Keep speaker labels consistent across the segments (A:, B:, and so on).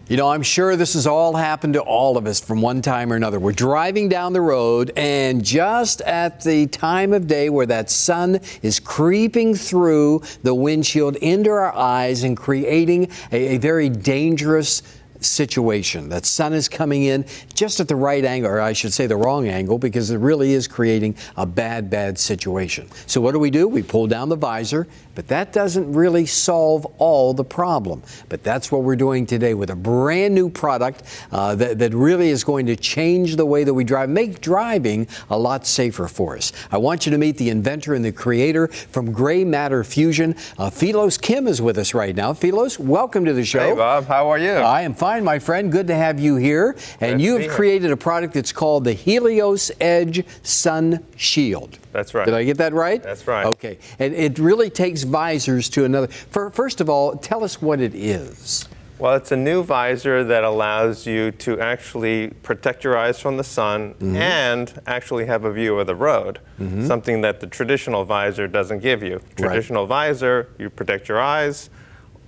A: You know, I'm sure this has all happened to all of us from one time or another. We're driving down the road, and just at the time of day where that sun is creeping through the windshield into our eyes and creating a very dangerous situation. That sun is coming in just at the right angle, or I should say the wrong angle, because it really is creating a bad situation. So what do? We pull down the visor, but that doesn't really solve all the problem. But that's what we're doing today with a brand new product that really is going to change the way that we drive, make driving a lot safer for us. I want you to meet the inventor and the creator from Gray Matter Fusion. Helios Kim is with us right now. Helios, welcome to the show.
B: Hey, Bob. How are you?
A: I am fine, my friend. Good to have you here. And you have created a product that's called the Helios Edge Sun Shield.
B: That's right.
A: Did I get that right?
B: That's right.
A: Okay. And it really takes visors to another. First of all, tell us what it is.
B: Well, it's a new visor that allows you to actually protect your eyes from the sun and actually have a view of the road, something that the traditional visor doesn't give you. Traditional visor, you protect your eyes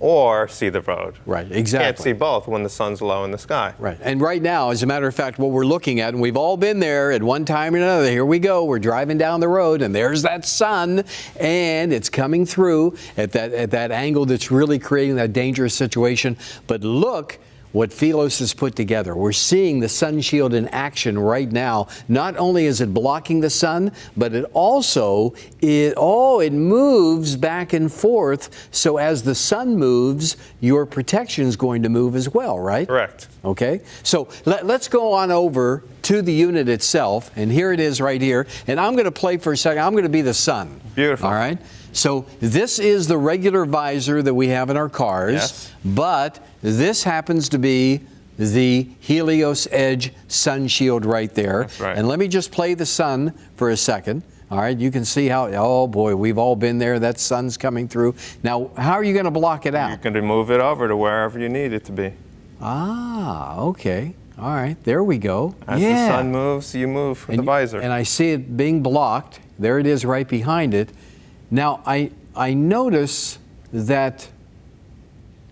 B: or see the road.
A: Right, exactly.
B: You can't see both when the sun's low in the sky.
A: Right, and right now, as a matter of fact, what we're looking at, and we've all been there at one time or another, here we go, we're driving down the road, and there's that sun, and it's coming through at that angle that's really creating that dangerous situation. But look what Helios has put together. We're seeing the sun shield in action right now. Not only is it blocking the sun, but it also, it moves back and forth. So as the sun moves, your protection is going to move as well, right?
B: Correct.
A: Okay, so let's go on over to the unit itself, and here it is right here. And I'm going to play for a second. I'm going to be the sun.
B: Beautiful.
A: All right. So this is the regular visor that we have in our cars, but this happens to be the Helios Edge Sun Shield right there.
B: That's right.
A: And let me just play the sun for a second. All right, you can see how, oh boy, we've all been there. That sun's coming through. Now, how are you going to block it out?
B: You can move it over to wherever you need it to be.
A: Ah, okay. All right, there we go.
B: As the sun moves, you move with the visor.
A: And I see it being blocked. There it is right behind it. Now, I notice that,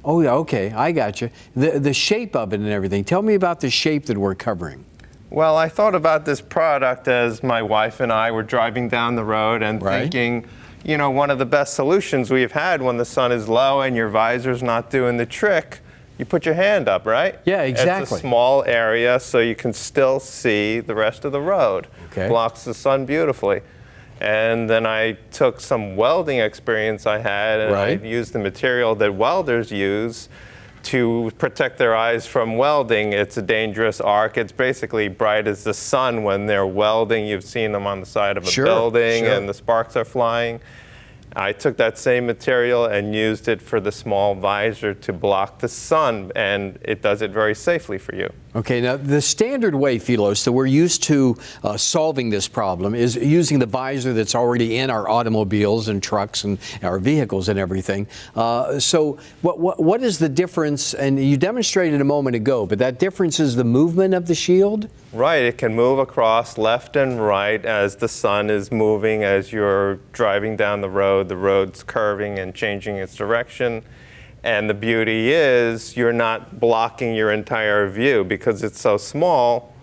A: oh yeah, okay, I got you. The shape of it and everything. Tell me about the shape that we're covering.
B: Well, I thought about this product as my wife and I were driving down the road and thinking, you know, one of the best solutions we've had when the sun is low and your visor's not doing the trick, you put your hand up, right?
A: Yeah, exactly.
B: It's a small area so you can still see the rest of the road.
A: Okay.
B: Blocks the sun beautifully. And then I took some welding experience I had, and I used the material that welders use to protect their eyes from welding. It's a dangerous arc. It's basically bright as the sun when they're welding. You've seen them on the side of a building and the sparks are flying. I took that same material and used it for the small visor to block the sun, and it does it very safely for you.
A: Okay, now the standard way, Helios, that we're used to solving this problem is using the visor that's already in our automobiles and trucks and our vehicles and everything. So what is the difference? And you demonstrated a moment ago, but that difference is the movement of the shield?
B: Right, it can move across left and right as the sun is moving, as you're driving down the road's curving and changing its direction. And the beauty is you're not blocking your entire view because it's so small,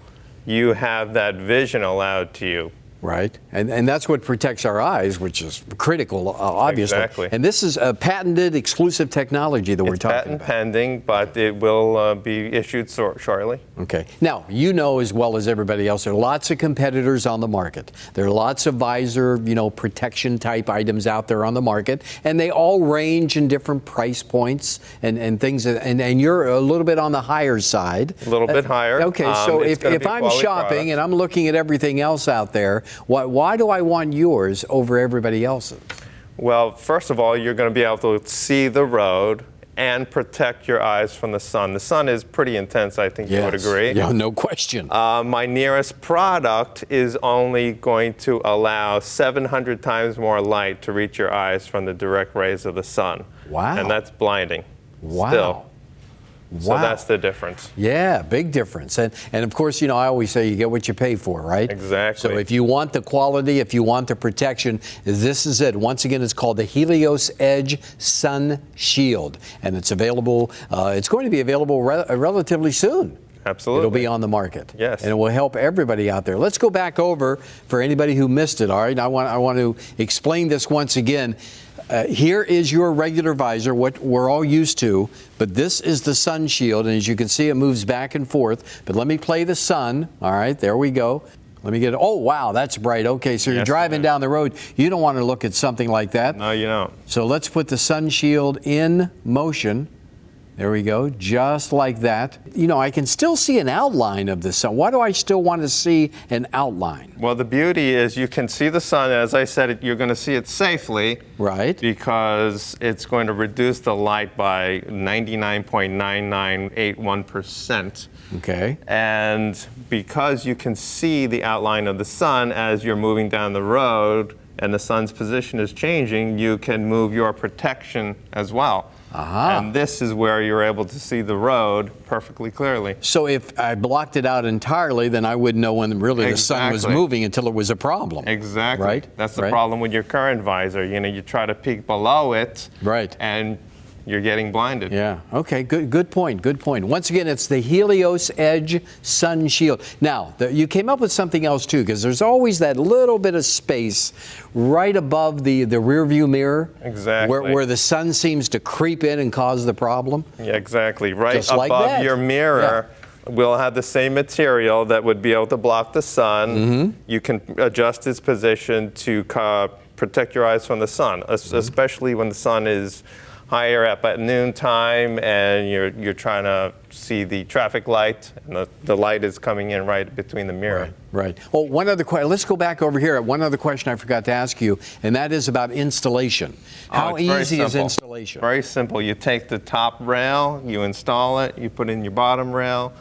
B: you have that vision allowed to you.
A: Right, and that's what protects our eyes, which is critical, obviously.
B: Exactly.
A: And this is a patented, exclusive technology that we're talking about.
B: It's patent pending, but it will be issued shortly.
A: Okay. Now, you know as well as everybody else, there are lots of competitors on the market. There are lots of visor, protection type items out there on the market, and they all range in different price points and things. And you're a little bit on the higher side.
B: A little bit higher.
A: Okay, so if I'm shopping and I'm looking at everything else out there, why do I want yours over everybody else's?
B: Well, first of all, you're going to be able to see the road and protect your eyes from the sun. The sun is pretty intense, I think you would agree.
A: Yeah, no question.
B: My nearest product is only going to allow 700 times more light to reach your eyes from the direct rays of the sun.
A: Wow.
B: And that's blinding.
A: Wow.
B: Still. So that's the difference.
A: Yeah, big difference. And of course, you know, I always say you get what you pay for, right?
B: Exactly.
A: So if you want the quality, if you want the protection, this is it. Once again, it's called the Helios Edge Sun Shield, and it's available. It's going to be available relatively soon.
B: Absolutely.
A: It'll be on the market.
B: Yes.
A: And it will help everybody out there. Let's go back over for anybody who missed it, all right? I want to explain this once again. Here is your regular visor, what we're all used to, but this is the sun shield, and as you can see, it moves back and forth. But let me play the sun. All right, there we go. Let me get it. Oh, wow, that's bright. Okay, so you're driving down the road. You don't want to look at something like that.
B: No, you don't.
A: So let's put the sun shield in motion. There we go, just like that. You know, I can still see an outline of the sun. Why do I still want to see an outline?
B: Well, the beauty is you can see the sun. As I said, you're going to see it safely.
A: Right.
B: Because it's going to reduce the light by 99.9981%.
A: Okay.
B: And because you can see the outline of the sun as you're moving down the road and the sun's position is changing, you can move your protection as well. And this is where you're able to see the road perfectly clearly.
A: So if I blocked it out entirely, then I wouldn't know when really the sun was moving until it was a problem.
B: Exactly.
A: Right?
B: That's the problem with your current visor. You know, you try to peek below it.
A: Right.
B: And you're getting blinded.
A: Yeah. Okay. Good point. Good point. Once again, it's the Helios Edge Sun Shield. Now, you came up with something else too, because there's always that little bit of space right above the rear view mirror.
B: Exactly.
A: Where the sun seems to creep in and cause the problem.
B: Yeah, exactly. Right
A: Just
B: above
A: like
B: your mirror. Yeah. We'll have the same material that would be able to block the sun. Mm-hmm. You can adjust its position to protect your eyes from the sun, especially when the sun is higher up at noontime and you're trying to see the traffic light and the light is coming in right between the mirror.
A: Right. Well, one other question. Let's go back over here. One other question I forgot to ask you, and that is about installation. How easy is installation?
B: Very simple. You take the top rail, you install it, you put in your bottom rail,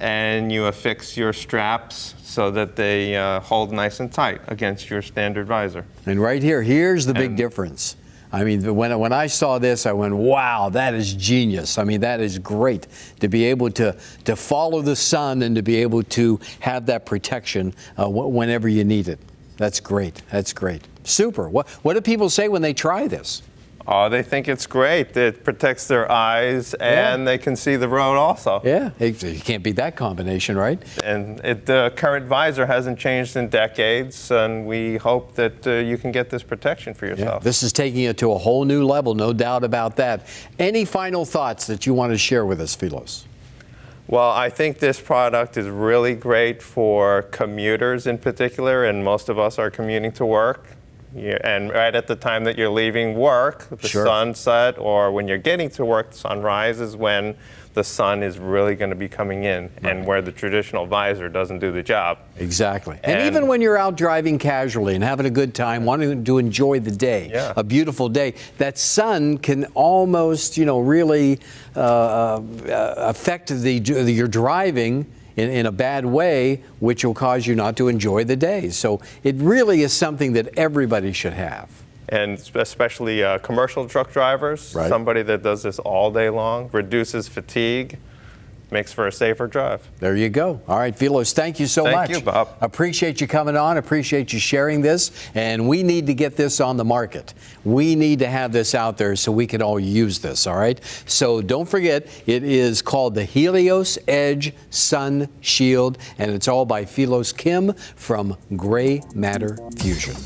B: and you affix your straps so that they hold nice and tight against your standard visor.
A: And right here, here's the big difference. I mean, when I saw this, I went, wow, that is genius. I mean, that is great to be able to follow the sun and to be able to have that protection whenever you need it. That's great. That's great. Super. What do people say when they try this?
B: Oh, they think it's great. It protects their eyes, and they can see the road also.
A: Yeah, you can't beat that combination, right?
B: And the current visor hasn't changed in decades, and we hope that you can get this protection for yourself.
A: Yeah, this is taking it to a whole new level, no doubt about that. Any final thoughts that you want to share with us, Philos?
B: Well, I think this product is really great for commuters in particular, and most of us are commuting to work. And right at the time that you're leaving work, the sunset, or when you're getting to work, the sunrise is when the sun is really going to be coming in, and where the traditional visor doesn't do the job.
A: Exactly. And even when you're out driving casually and having a good time, wanting to enjoy the day, a beautiful day, that sun can almost, really affect your driving in a bad way, which will cause you not to enjoy the day. So it really is something that everybody should have.
B: And especially commercial truck drivers, somebody that does this all day long, reduces fatigue, makes for a safer drive.
A: There you go. All right, Philos, thank you so much.
B: Thank you, Bob.
A: Appreciate you coming on. Appreciate you sharing this. And we need to get this on the market. We need to have this out there so we can all use this, all right? So don't forget, it is called the Helios Edge Sun Shield, and it's all by Philos Kim from Gray Matter Fusion.